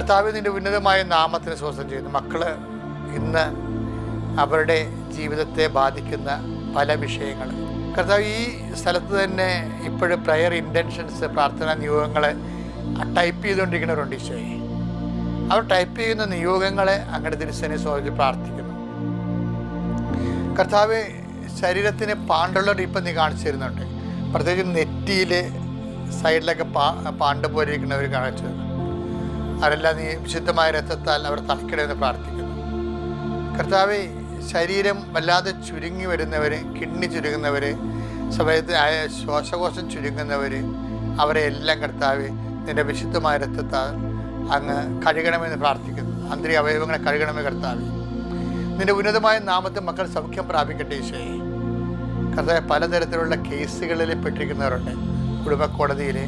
കർത്താവ് നിൻ്റെ ഉന്നതമായ നാമത്തിന് സ്വസ്ഥം ചെയ്യുന്നു. മക്കൾ ഇന്ന് അവരുടെ ജീവിതത്തെ ബാധിക്കുന്ന പല വിഷയങ്ങൾ കർത്താവ് ഈ സ്ഥലത്ത് തന്നെ ഇപ്പോഴും പ്രയർ ഇൻറ്റൻഷൻസ്, പ്രാർത്ഥനാ നിയോഗങ്ങളെ ടൈപ്പ് ചെയ്തുകൊണ്ടിരിക്കുന്നവരുണ്ട്. ഈശോയെ, അവർ ടൈപ്പ് ചെയ്യുന്ന നിയോഗങ്ങളെ അങ്ങയുടെ തിരുസേനയെ സ്വാഗതിച്ച് പ്രാർത്ഥിക്കുന്നു. കർത്താവ് ശരീരത്തിന് പാണ്ടുള്ള ഇപ്പം നീ കാണിച്ചു തരുന്നുണ്ട്. പ്രത്യേകിച്ച് നെറ്റിയിൽ സൈഡിലൊക്കെ പാണ്ട് പോലെ ഇരിക്കുന്നവർ കാണിച്ചു തരുന്നു. അവരെല്ലാം നീ വിശുദ്ധമായ രക്തത്താൽ അവർ തളിക്കണമെന്ന് പ്രാർത്ഥിക്കുന്നു. കർത്താവ് ശരീരം വല്ലാതെ ചുരുങ്ങി വരുന്നവർ, കിഡ്നി ചുരുങ്ങുന്നവർ, സമയത്ത് ശ്വാസകോശം ചുരുങ്ങുന്നവർ, അവരെ എല്ലാം കർത്താവ് നിൻ്റെ വിശുദ്ധമായ രക്തത്താൽ അങ്ങ് കഴുകണമെന്ന് പ്രാർത്ഥിക്കുന്നു. ആന്തരിക അവയവങ്ങളെ കഴുകണമെന്ന് കർത്താവ്. നിൻ്റെ ഉന്നതമായ നാമത്തിൽ മക്കൾ സൗഖ്യം പ്രാപിക്കട്ടെ ഈശോയെ. കർത്താവ് പലതരത്തിലുള്ള കേസുകളിൽ പെട്ടിരിക്കുന്നവരുണ്ട്. കുടുംബ കോടതിയിൽ,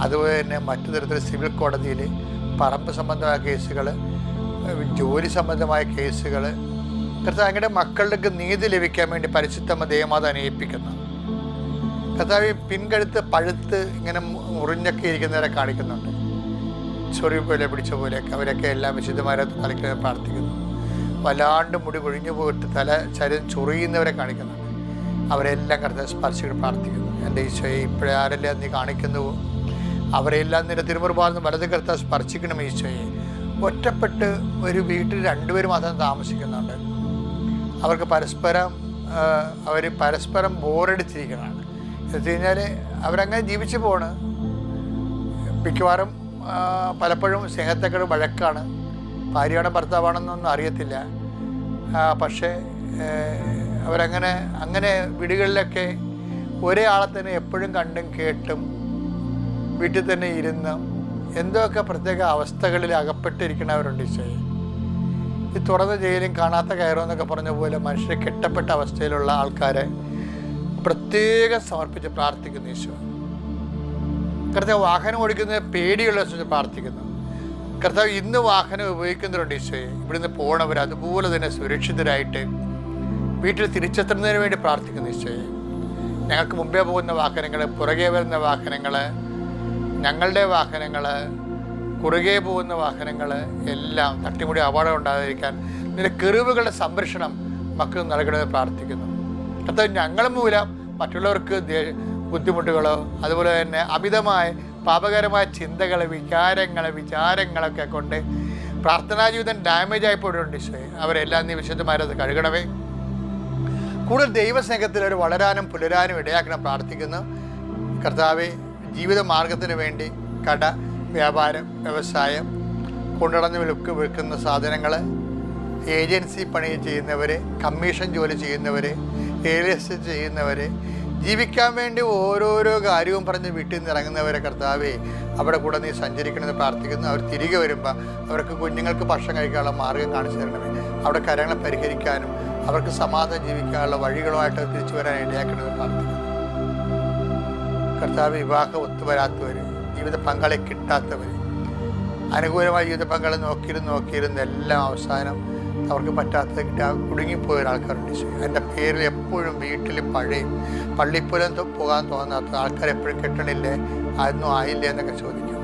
അതുപോലെ തന്നെ മറ്റു തരത്തിൽ സിവിൽ കോടതിയിൽ, പറമ്പ് സംബന്ധമായ കേസുകൾ, ജോലി സംബന്ധമായ കേസുകൾ. കർത്താവ് അങ്ങയുടെ മക്കളുടെ നീതി ലഭിക്കാൻ വേണ്ടി പരിശുദ്ധമ്മ ദേവമാതാവിനെ ഏൽപ്പിക്കുന്നു. കർത്താവ് പിൻകഴുത്ത് പഴുത്ത് ഇങ്ങനെ മുറിഞ്ഞൊക്കെ ഇരിക്കുന്നവരെ കാണിക്കുന്നുണ്ട്. ചൊറി പോലെ പിടിച്ച പോലെയൊക്കെ അവരൊക്കെ എല്ലാം വിശുദ്ധമാരെ കളിക്കുന്നത് പ്രാർത്ഥിക്കുന്നു. വല്ലാണ്ട് മുടി കൊഴിഞ്ഞു പോയിട്ട് ശരീരം ചൊറിയുന്നവരെ കാണിക്കുന്നുണ്ട്. അവരെല്ലാം കർത്താവ് സ്പർശിച്ച് പ്രാർത്ഥിക്കുന്നു. എൻ്റെ ഈശോയെ, ഇപ്പോഴാരെല്ലാം നീ കാണിക്കുന്നുവോ അവരെല്ലാം നിന്റെ തിരുമുറുപാർന്ന് വലത് കർത്താവ് സ്പർശിക്കണം ഈശോയെ. ഒറ്റപ്പെട്ട് ഒരു വീട്ടിൽ 2 പേര് മാത്രം താമസിക്കുന്നുണ്ട്. അവർക്ക് പരസ്പരം ബോറടിച്ചിരിക്കുന്നതാണ്. എന്ന് വെച്ച് കഴിഞ്ഞാൽ അവരങ്ങനെ ജീവിച്ചു പോണ്. മിക്കവാറും പലപ്പോഴും സ്നേഹത്തെക്കാളും വഴക്കാണ്. ഭാര്യയാണോ ഭർത്താവാണെന്നൊന്നും അറിയത്തില്ല. പക്ഷേ അവരങ്ങനെ വീടുകളിലൊക്കെ ഒരേ ആളെ തന്നെ എപ്പോഴും കണ്ടും കേട്ടും വീട്ടിൽ തന്നെ ഇരുന്ന് എന്തൊക്കെ പ്രത്യേക അവസ്ഥകളിൽ അകപ്പെട്ടിരിക്കുന്നവരുണ്ട് ഈശോയെ. ഈ തുറന്ന ജയിലും കാണാത്ത കയറുമെന്നൊക്കെ പറഞ്ഞ പോലെ മനുഷ്യരെ കെട്ടപ്പെട്ട അവസ്ഥയിലുള്ള ആൾക്കാരെ പ്രത്യേകം സമർപ്പിച്ച് പ്രാർത്ഥിക്കുന്നു ഈശോ. കർത്താവ് വാഹനം ഓടിക്കുന്നത് പേടിയുള്ള പ്രാർത്ഥിക്കുന്നു. കർത്താവ് ഇന്ന് വാഹനം ഉപയോഗിക്കുന്നവരുണ്ട് ഈശോയെ. ഇവിടുന്ന് പോകണവർ അതുപോലെ തന്നെ സുരക്ഷിതരായിട്ട് വീട്ടിൽ തിരിച്ചെത്തുന്നതിന് വേണ്ടി പ്രാർത്ഥിക്കുന്നു ഈശോയെ. ഞങ്ങൾക്ക് മുമ്പേ പോകുന്ന വാഹനങ്ങൾ, പുറകെ വരുന്ന വാഹനങ്ങൾ, ഞങ്ങളുടെ വാഹനങ്ങൾ, കുറുകെ പോകുന്ന വാഹനങ്ങൾ എല്ലാം തട്ടിമുടി അപകടം ഉണ്ടാകാതിരിക്കാൻ നിന്റെ കെറിവുകളുടെ സംരക്ഷണം മക്കൾ നൽകണമെന്ന് പ്രാർത്ഥിക്കുന്നു. കർത്താവ് ഞങ്ങൾ മൂലം മറ്റുള്ളവർക്ക് ബുദ്ധിമുട്ടുകളോ അതുപോലെ തന്നെ അമിതമായ പാപകരമായ ചിന്തകൾ, വിചാരങ്ങളൊക്കെ കൊണ്ട് പ്രാർത്ഥനാ ജീവിതം ഡാമേജ് ആയിപ്പോയിട്ടുണ്ട് ഈശോയെ. അവരെല്ലാം നീ വിശുദ്ധമാരത് കഴുകണമേ. കൂടുതൽ ദൈവസ്നേഹത്തിൽ അവർ വളരാനും പുലരാനും ഇടയാക്കണം പ്രാർത്ഥിക്കുന്നു. കർത്താവെ, ജീവിത മാർഗത്തിന് വേണ്ടി കട, വ്യാപാരം, വ്യവസായം, കൊണ്ടുനടന്ന് വിൽക്കുന്ന സാധനങ്ങൾ, ഏജൻസി പണി ചെയ്യുന്നവർ, കമ്മീഷൻ ജോലി ചെയ്യുന്നവർ, റിയൽ എസ്റ്റേറ്റ് ചെയ്യുന്നവർ, ജീവിക്കാൻ വേണ്ടി ഓരോരോ കാര്യവും പറഞ്ഞ് വീട്ടിൽ നിന്ന് ഇറങ്ങുന്നവരെ കർത്താവെ അവിടെ കൂടെ നീ സഞ്ചരിക്കണമെന്ന് പ്രാർത്ഥിക്കുന്നു. അവർ തിരികെ വരുമ്പോൾ അവർക്ക് കുഞ്ഞുങ്ങൾക്ക് ഭക്ഷണം കഴിക്കാനുള്ള മാർഗം കാണിച്ചു തരണമേ. അവിടെ കാര്യങ്ങൾ പരിഹരിക്കാനും അവർക്ക് സമാധാനം ജീവിക്കാനുള്ള വഴികളുമായിട്ട് തിരിച്ചു വരാൻ ഇടയാക്കണമെന്ന് പ്രാർത്ഥിക്കുന്നു. കർത്താവ്, വിവാഹം ഒത്തുവരാത്തവർ, ജീവിത പങ്കാളി കിട്ടാത്തവർ, അനുകൂലമായ ജീവിത പങ്കാളി നോക്കിയിരുന്ന് എല്ലാം അവസാനം അവർക്ക് പറ്റാത്തത് കിട്ടാൻ കുടുങ്ങിപ്പോയ ആൾക്കാരുണ്ട്. എൻ്റെ പേരിൽ എപ്പോഴും വീട്ടിൽ പള്ളിപ്പുരം പോകാൻ തോന്നാത്ത ആൾക്കാർ എപ്പോഴും കെട്ടണില്ലേ, അതൊന്നും ആയില്ലേ എന്നൊക്കെ ചോദിക്കും.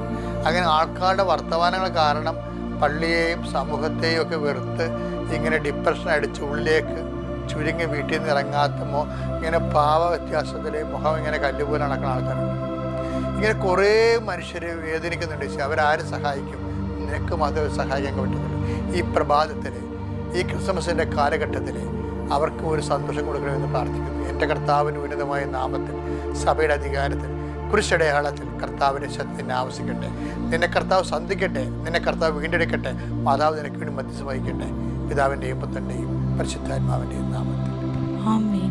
അങ്ങനെ ആൾക്കാരുടെ വർത്തമാനങ്ങൾ കാരണം പള്ളിയെയും സമൂഹത്തെയും ഒക്കെ വെറുത്ത് ഇങ്ങനെ ഡിപ്രഷൻ അടിച്ച് ഉള്ളിലേക്ക് ചുരുങ്ങി വീട്ടിൽ നിന്ന് ഇറങ്ങാത്ത ഇങ്ങനെ ഭാവ വ്യത്യാസത്തിൽ മുഖം ഇങ്ങനെ കല്ലുപോലെ നടക്കുന്ന ആൾക്കാരുണ്ട്. ഇങ്ങനെ കുറേ മനുഷ്യർ വേദനിക്കുന്നുണ്ട്. അവരാരും സഹായിക്കും? നിനക്ക് മാത്രമേ സഹായിക്കാൻ പറ്റുന്നുള്ളൂ. ഈ പ്രഭാതത്തിൽ, ഈ ക്രിസ്മസിൻ്റെ കാലഘട്ടത്തിൽ അവർക്ക് ഒരു സന്തോഷം കൊടുക്കണമെന്ന് പ്രാർത്ഥിക്കുന്നു. എൻ്റെ കർത്താവിന് ഉന്നതമായ നാമത്തിൽ, സഭയുടെ അധികാരത്തിൽ, കുരിശടയാളത്തിൽ കർത്താവിൻ്റെ ശക്തി ആവശ്യിക്കട്ടെ. നിന്നെ കർത്താവ് സന്ധിക്കട്ടെ, നിന്നെ കർത്താവ് വീണ്ടെടുക്കട്ടെ. മാതാവ് നിനക്ക് വേണ്ടി മധ്യസ്ഥ വഹിക്കട്ടെ. പിതാവിൻ്റെയും പുത്രൻ്റെയും പരിശുദ്ധാത്മാവിൻ്റെയും നാമത്തിൽ. ആമേൻ.